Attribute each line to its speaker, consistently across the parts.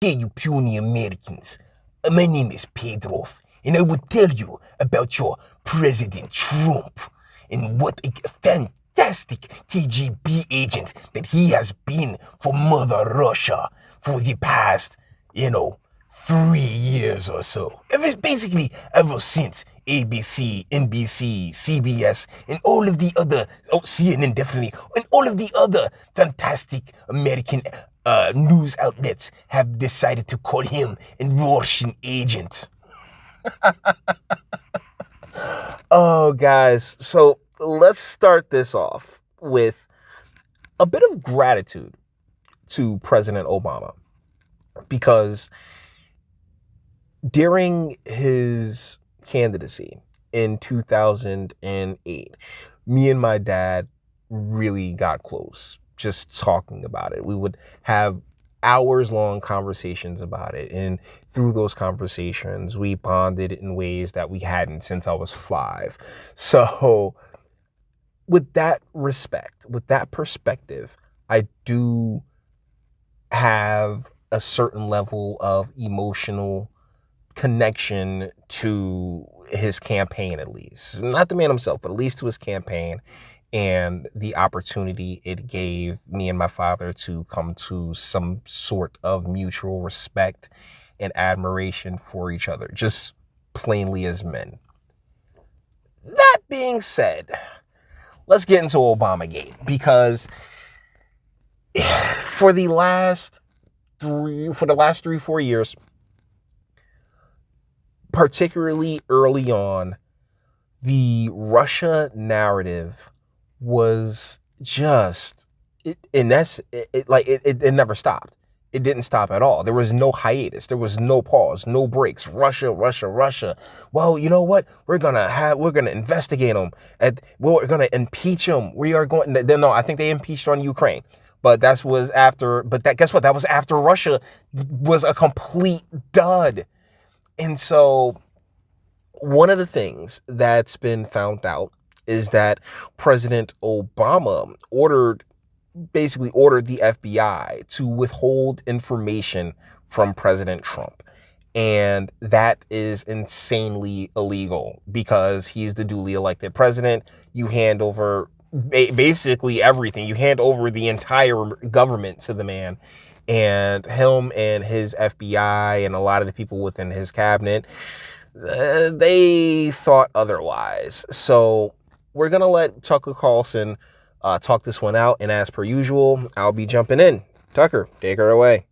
Speaker 1: Hey, you puny Americans. My name is Pedro, and I will tell you about your President Trump and what a fantastic KGB agent that he has been for Mother Russia for the past, 3 years or so. Basically, ever since ABC, NBC, CBS, and all of the other, CNN definitely, and all of the other fantastic American news outlets have decided to call him a Russian agent. Oh, guys, so let's start this off with a bit of gratitude to President Obama, because during his candidacy in 2008, me and my dad really got close just talking about it. We would have hours long conversations about it. And through those conversations, we bonded in ways that we hadn't since I was 5. So with that respect, with that perspective, I do have a certain level of emotional connection to his campaign, at least. Not the man himself, but at least to his campaign and the opportunity it gave me and my father to come to some sort of mutual respect and admiration for each other, just plainly as men. That being said, let's get into Obamagate, because for the last 3-4 years, particularly early on, the Russia narrative was just it never stopped. It didn't stop at all. There was no hiatus. There was no pause, no breaks. Russia, Russia, Russia. Well, you know what? We're gonna investigate them. We're gonna impeach them. We are going. No, I think they impeached on Ukraine. But guess what? That was after Russia was a complete dud. And so one of the things that's been found out is that President Obama basically ordered the FBI to withhold information from President Trump. And that is insanely illegal, because he's the duly elected president. You hand over basically everything. You hand over the entire government to the man. And him and his FBI and a lot of the people within his cabinet, they thought otherwise. So we're going to let Tucker Carlson talk this one out. And as per usual, I'll be jumping in. Tucker, take her away.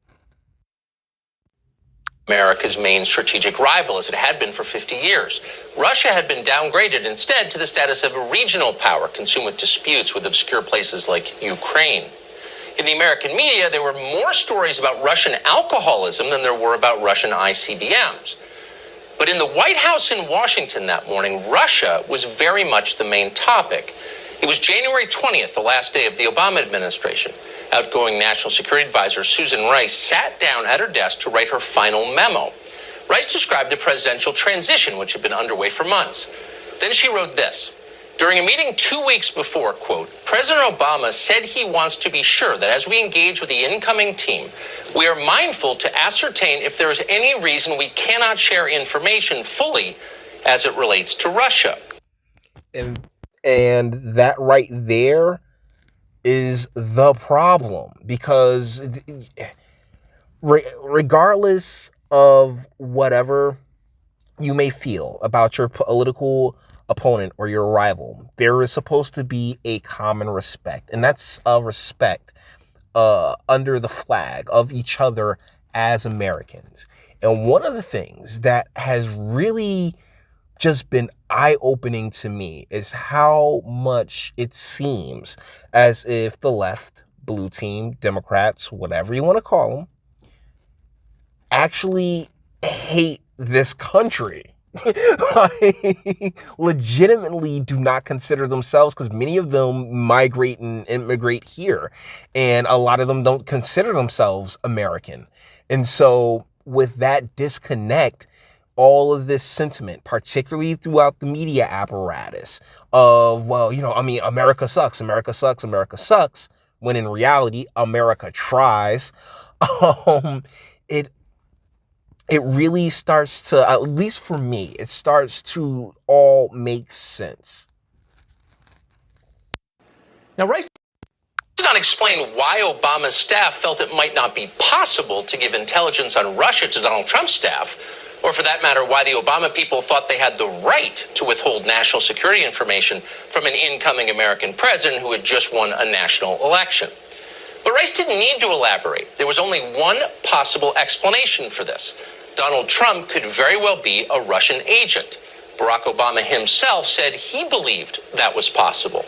Speaker 2: America's main strategic rival, as it had been for 50 years. Russia had been downgraded instead to the status of a regional power, consumed with disputes with obscure places like Ukraine. In the American media, there were more stories about Russian alcoholism than there were about Russian ICBMs. But in the White House in Washington that morning, Russia was very much the main topic. It was January 20th, the last day of the Obama administration. Outgoing National Security Advisor Susan Rice sat down at her desk to write her final memo. Rice described the presidential transition, which had been underway for months. Then she wrote this. During a meeting 2 weeks before, quote, President Obama said he wants to be sure that as we engage with the incoming team, we are mindful to ascertain if there is any reason we cannot share information fully as it relates to Russia.
Speaker 1: And that right there is the problem, because regardless of whatever you may feel about your political opponent or your rival, there is supposed to be a common respect, and that's a respect under the flag of each other as Americans. And one of the things that has really just been eye-opening to me is how much it seems as if the left, blue team, Democrats, whatever you want to call them, actually hate this country. Legitimately do not consider themselves, because many of them migrate and immigrate here, and a lot of them don't consider themselves American. And so with that disconnect, all of this sentiment, particularly throughout the media apparatus of, well, America sucks, America sucks, America sucks, when in reality, America tries. It it really starts to, at least for me, it starts to all make sense.
Speaker 2: Now, Rice did not explain why Obama's staff felt it might not be possible to give intelligence on Russia to Donald Trump's staff, or for that matter, why the Obama people thought they had the right to withhold national security information from an incoming American president who had just won a national election. But Rice didn't need to elaborate. There was only one possible explanation for this. Donald Trump could very well be a Russian agent. Barack Obama himself said he believed that was possible.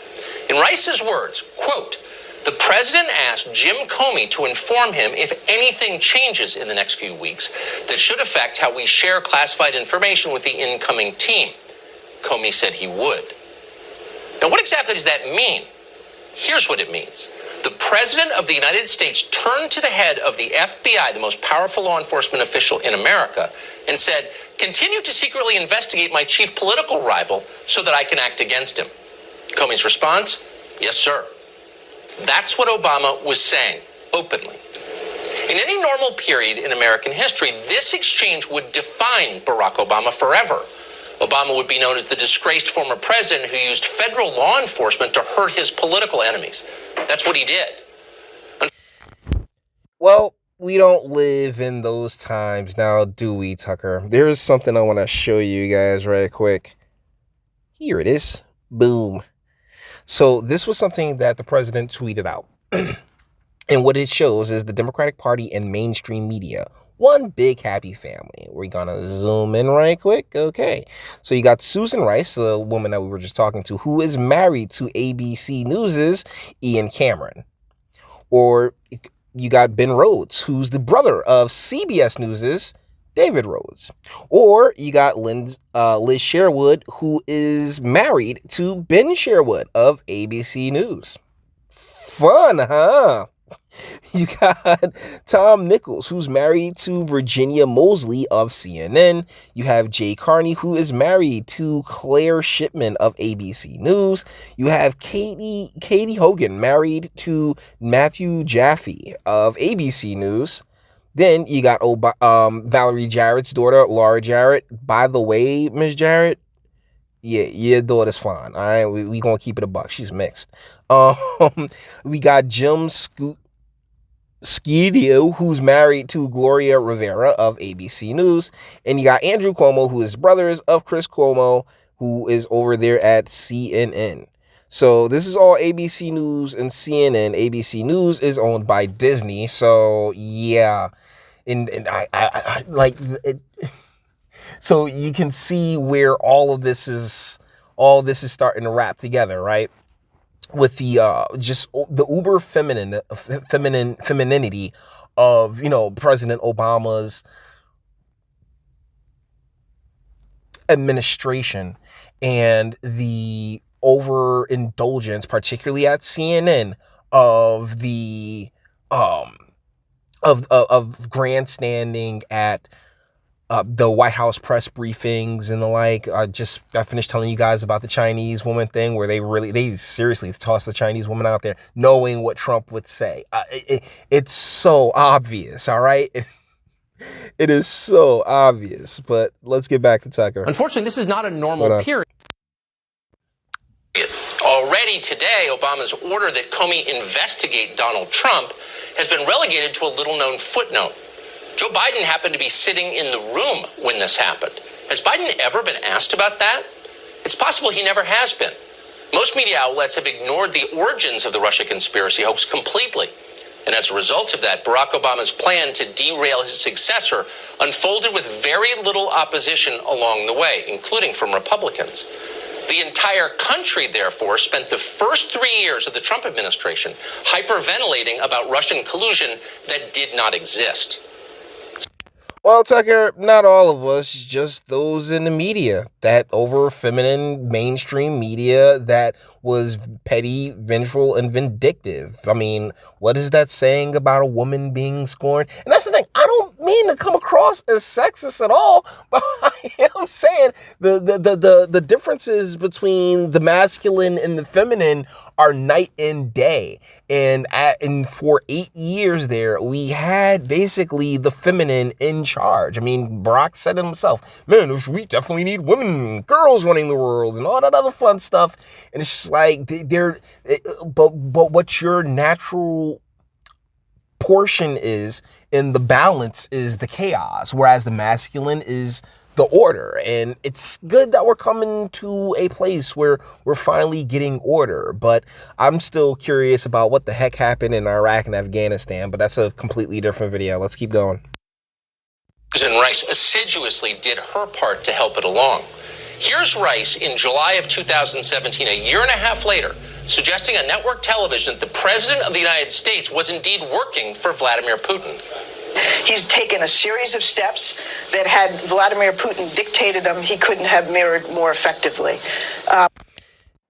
Speaker 2: In Rice's words, quote, "The president asked Jim Comey to inform him if anything changes in the next few weeks that should affect how we share classified information with the incoming team. Comey said he would." Now, what exactly does that mean? Here's what it means. The president of the United States turned to the head of the FBI, the most powerful law enforcement official in America, and said, "Continue to secretly investigate my chief political rival so that I can act against him." Comey's response, "Yes, sir." That's what Obama was saying, openly. In any normal period in American history, this exchange would define Barack Obama forever. Obama would be known as the disgraced former president who used federal law enforcement to hurt his political enemies. That's what he did.
Speaker 1: Well, we don't live in those times now, do we, Tucker? There's something I want to show you guys right quick. Here it is. Boom. So this was something that the president tweeted out. And what it shows is the Democratic Party and mainstream media. One big happy family. We're going to zoom in right quick. Okay. So you got Susan Rice, the woman that we were just talking to, who is married to ABC News's Ian Cameron. Or you got Ben Rhodes, who's the brother of CBS News's David Rhodes. Or you got Liz Sherwood, who is married to Ben Sherwood of ABC News. Fun, huh? You got Tom Nichols, who's married to Virginia Mosley of CNN. You have Jay Carney, who is married to Claire Shipman of ABC News. You have Katie Hogan, married to Matthew Jaffe of ABC News. Then you got Valerie Jarrett's daughter, Laura Jarrett. By the way, Miss Jarrett, yeah, your daughter's fine. All right, we gonna keep it a buck. She's mixed. We got Jim Scidio, who's married to Gloria Rivera of ABC News, and you got Andrew Cuomo, who is brothers of Chris Cuomo, who is over there at CNN. So this is all ABC News and CNN. ABC News is owned by Disney, so yeah, and I like it. So you can see where all this is starting to wrap together, right? With the just the uber femininity of, President Obama's administration, and the overindulgence, particularly at CNN, of the of grandstanding at the White House press briefings and the like. I finished telling you guys about the Chinese woman thing, where they seriously tossed the Chinese woman out there, knowing what Trump would say. It's so obvious, all right? It is so obvious. But let's get back to Tucker.
Speaker 2: Unfortunately, this is not a normal period. Already today, Obama's order that Comey investigate Donald Trump has been relegated to a little-known footnote. Joe Biden happened to be sitting in the room when this happened. Has Biden ever been asked about that? It's possible he never has been. Most media outlets have ignored the origins of the Russia conspiracy hoax completely. And as a result of that, Barack Obama's plan to derail his successor unfolded with very little opposition along the way, including from Republicans. The entire country, therefore, spent the first 3 years of the Trump administration hyperventilating about Russian collusion that did not exist.
Speaker 1: Well, Tucker, not all of us, just those in the media, that over feminine mainstream media that was petty, vengeful, and vindictive. I mean, what is that saying about a woman being scorned? And that's the thing. I don't mean to come across as sexist at all, but I am saying the differences between the masculine and the feminine are night and day. And for 8 years there, we had basically the feminine in charge. I mean, Barack said it himself, man, we definitely need women, girls running the world and all that other fun stuff. And it's just like, but what your natural portion is in the balance is the chaos, whereas the masculine is the order. And it's good that we're coming to a place where we're finally getting order, but I'm still curious about what the heck happened in Iraq and Afghanistan, but that's a completely different video. Let's keep going.
Speaker 2: Susan Rice assiduously did her part to help it along. Here's Rice in July of 2017, a year and a half later, suggesting on network television that the President of the United States was indeed working for Vladimir Putin.
Speaker 3: He's taken a series of steps that had Vladimir Putin dictated them, he couldn't have mirrored more effectively.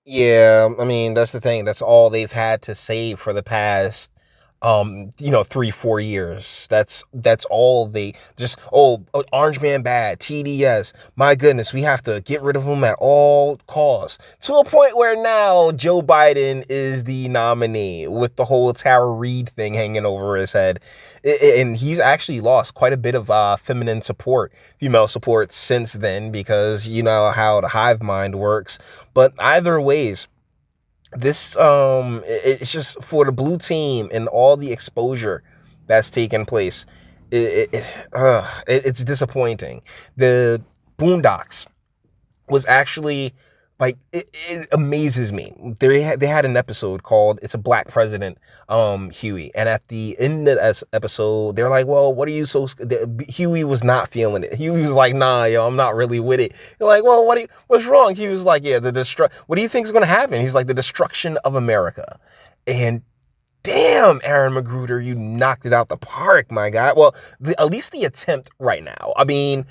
Speaker 1: Yeah, I mean, that's the thing. That's all they've had to say for the past 3-4 years. That's all they just, Orange Man bad, TDS, my goodness, we have to get rid of him at all costs, to a point where now Joe Biden is the nominee with the whole Tara Reid thing hanging over his head. And he's actually lost quite a bit of female support since then, because you know how the hive mind works. But either ways, this it's just for the blue team and all the exposure that's taken place. It's disappointing. The Boondocks was actually, like, it amazes me. They had an episode called "It's a Black President," Huey, and at the end of that episode, they're like, "Well, what are you so?" Huey was not feeling it. Huey was like, "Nah, yo, I'm not really with it." You're like, "Well, what's wrong?" He was like, "Yeah, what do you think is going to happen?" He's like, "The destruction of America," and damn, Aaron McGruder, you knocked it out the park, my guy. Well, at least the attempt right now. I mean,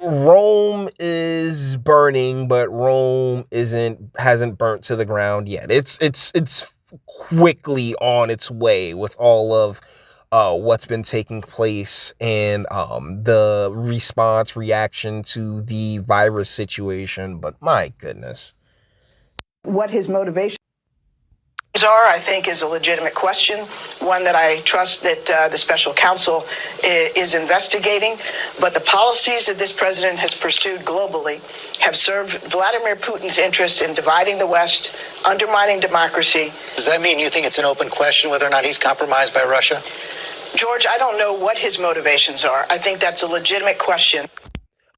Speaker 1: Rome is burning, but Rome hasn't burnt to the ground yet. It's quickly on its way with all of what's been taking place, and the reaction to the virus situation. But my goodness,
Speaker 3: What his motivations are, I think, is a legitimate question, one that I trust that the special counsel is investigating. But the policies that this president has pursued globally have served Vladimir Putin's interests in dividing the West, undermining democracy.
Speaker 4: Does that mean you think it's an open question whether or not he's compromised by Russia?
Speaker 3: George, I don't know what his motivations are. I think that's a legitimate question.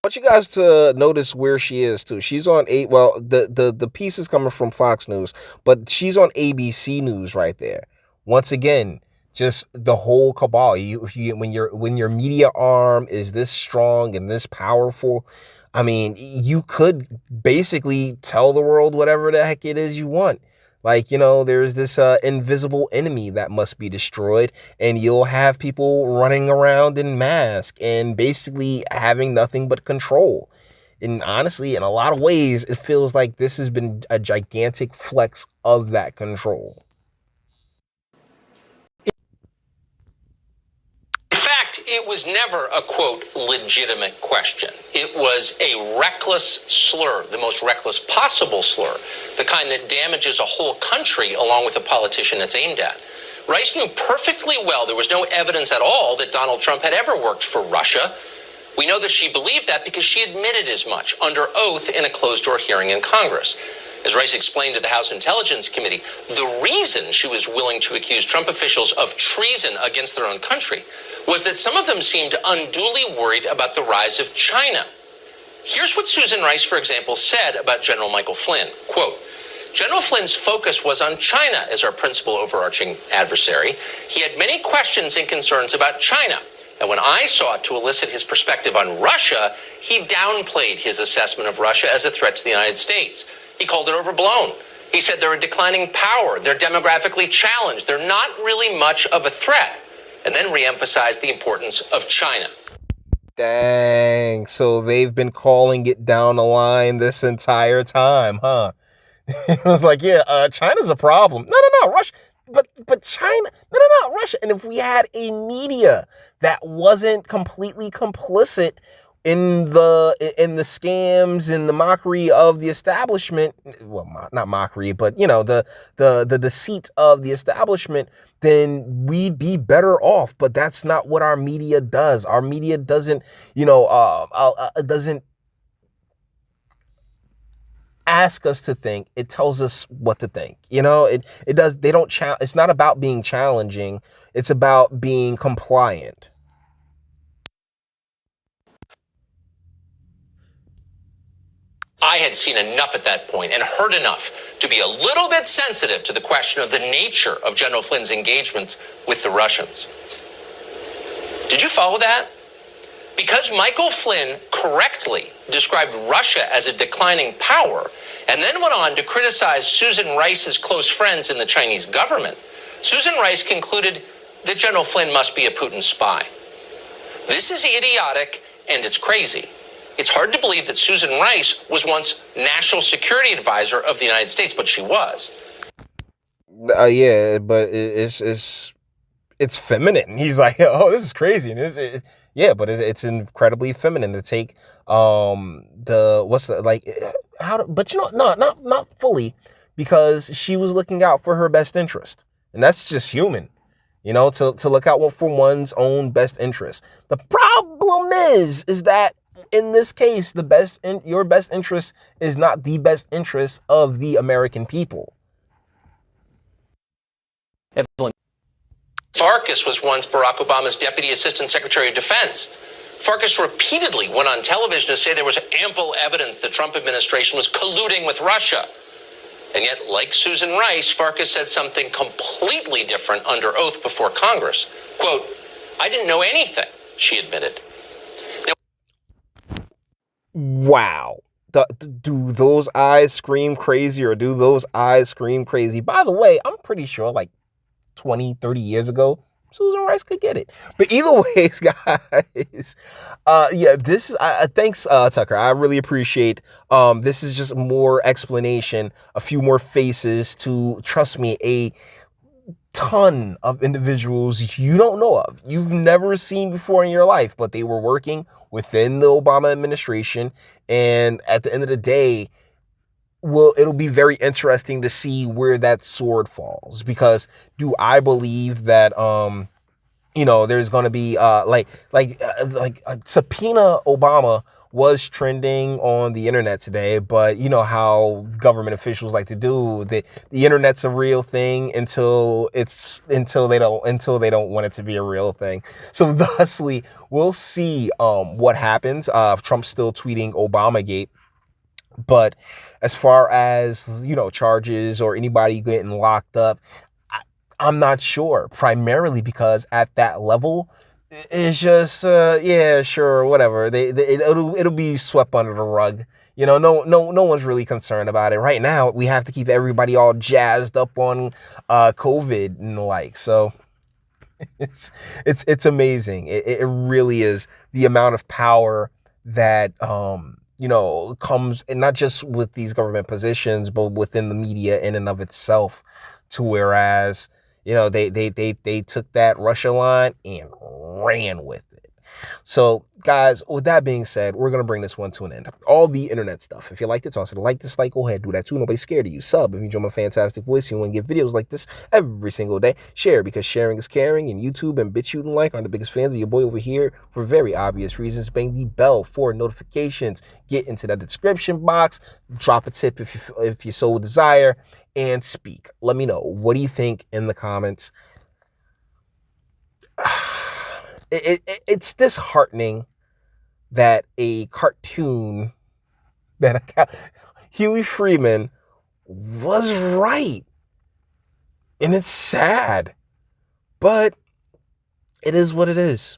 Speaker 1: I want you guys to notice where she is too. She's on the piece is coming from Fox News, but she's on ABC News right there. Once again, just the whole cabal. When your media arm is this strong and this powerful, I mean, you could basically tell the world whatever the heck it is you want. Like, there's this invisible enemy that must be destroyed, and you'll have people running around in masks and basically having nothing but control. And honestly, in a lot of ways, it feels like this has been a gigantic flex of that control.
Speaker 2: It was never a, quote, legitimate question. It was a reckless slur, the most reckless possible slur, the kind that damages a whole country along with a politician it's aimed at. Rice knew perfectly well there was no evidence at all that Donald Trump had ever worked for Russia. We know that she believed that because she admitted as much under oath in a closed-door hearing in Congress. As Rice explained to the House Intelligence Committee, the reason she was willing to accuse Trump officials of treason against their own country was that some of them seemed unduly worried about the rise of China. Here's what Susan Rice, for example, said about General Michael Flynn. Quote, General Flynn's focus was on China as our principal overarching adversary. He had many questions and concerns about China. And when I sought to elicit his perspective on Russia, he downplayed his assessment of Russia as a threat to the United States. He called it overblown. He said they're a declining power, they're demographically challenged, they're not really much of a threat, and then reemphasized the importance of China.
Speaker 1: Dang, so they've been calling it down the line this entire time, huh? It was like, yeah, China's a problem. No, Russia. But China, no, Russia. And if we had a media that wasn't completely complicit in the scams and the mockery of the establishment, well, not mockery, but the deceit of the establishment, then we'd be better off. But that's not what our media does. Our media doesn't, doesn't ask us to think. It tells us what to think. It does. They don't. It's not about being challenging. It's about being compliant.
Speaker 2: I had seen enough at that point and heard enough to be a little bit sensitive to the question of the nature of General Flynn's engagements with the Russians. Did you follow that? Because Michael Flynn correctly described Russia as a declining power and then went on to criticize Susan Rice's close friends in the Chinese government, Susan Rice concluded that General Flynn must be a Putin spy. This is idiotic and it's crazy. It's hard to believe that Susan Rice was once National Security Advisor of the United States, but she was.
Speaker 1: Yeah, but it's feminine. He's like, oh, this is crazy. And yeah, but it's incredibly feminine to take but not fully, because she was looking out for her best interest, and that's just human. To look out for one's own best interest. The problem is that in this case, your best interest is not the best interest of the American people.
Speaker 2: Evelyn. Farkas was once Barack Obama's Deputy Assistant Secretary of Defense. Farkas repeatedly went on television to say there was ample evidence the Trump administration was colluding with Russia. And yet, like Susan Rice, Farkas said something completely different under oath before Congress. Quote, "I didn't know anything," she admitted.
Speaker 1: Wow. Do those eyes scream crazy, or do those eyes scream crazy? By the way, I'm pretty sure like 20, 30 years ago, Susan Rice could get it. But either ways, guys, thanks, Tucker. I really appreciate, this is just more explanation, a few more faces to, trust me, a ton of individuals you don't know of, you've never seen before in your life, but they were working within the Obama administration. And at the end of the day, it'll be very interesting to see where that sword falls, because do I believe that, there's going to be, subpoena Obama was trending on the internet today, but you know how government officials like to do. The internet's a real thing until they don't want it to be a real thing. So thusly, we'll see what happens. Trump's still tweeting Obamagate, but as far as charges or anybody getting locked up, I'm not sure. Primarily because at that level, it's just yeah, sure, whatever. It'll be swept under the rug. No one's really concerned about it right now. We have to keep everybody all jazzed up on COVID and the like. So it's amazing. It really is, the amount of power that comes, and not just with these government positions, but within the media in and of itself. To whereas they took that Russia line and ran with it. So guys, with that being said, we're going to bring this one to an end. All the internet stuff. If you liked it, toss it a like, dislike, go ahead, do that too. Nobody's scared of you. Sub if you enjoy my fantastic voice. You want to get videos like this every single day. Share, because sharing is caring. And YouTube and Bitchute and like are the biggest fans of your boy over here for very obvious reasons. Bang the bell for notifications. Get into that description box. Drop a tip if you so desire. And speak. Let me know. What do you think in the comments? It's disheartening that a cartoon, Huey Freeman was right. And it's sad. But it is what it is.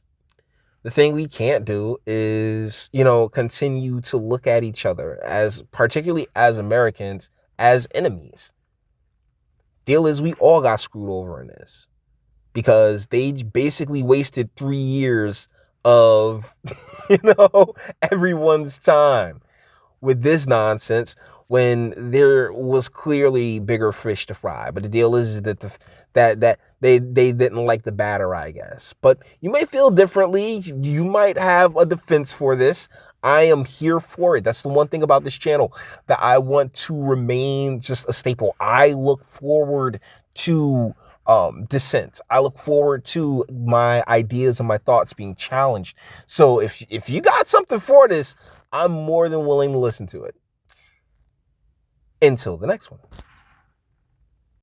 Speaker 1: The thing we can't do is, continue to look at each other, particularly as Americans, as enemies. Deal is, we all got screwed over in this, because they basically wasted 3 years of, everyone's time with this nonsense when there was clearly bigger fish to fry. But the deal is that They didn't like the batter, I guess. But you may feel differently. You might have a defense for this. I am here for it. That's the one thing about this channel that I want to remain just a staple. I look forward to dissent. I look forward to my ideas and my thoughts being challenged. So if you got something for this, I'm more than willing to listen to it. Until the next one.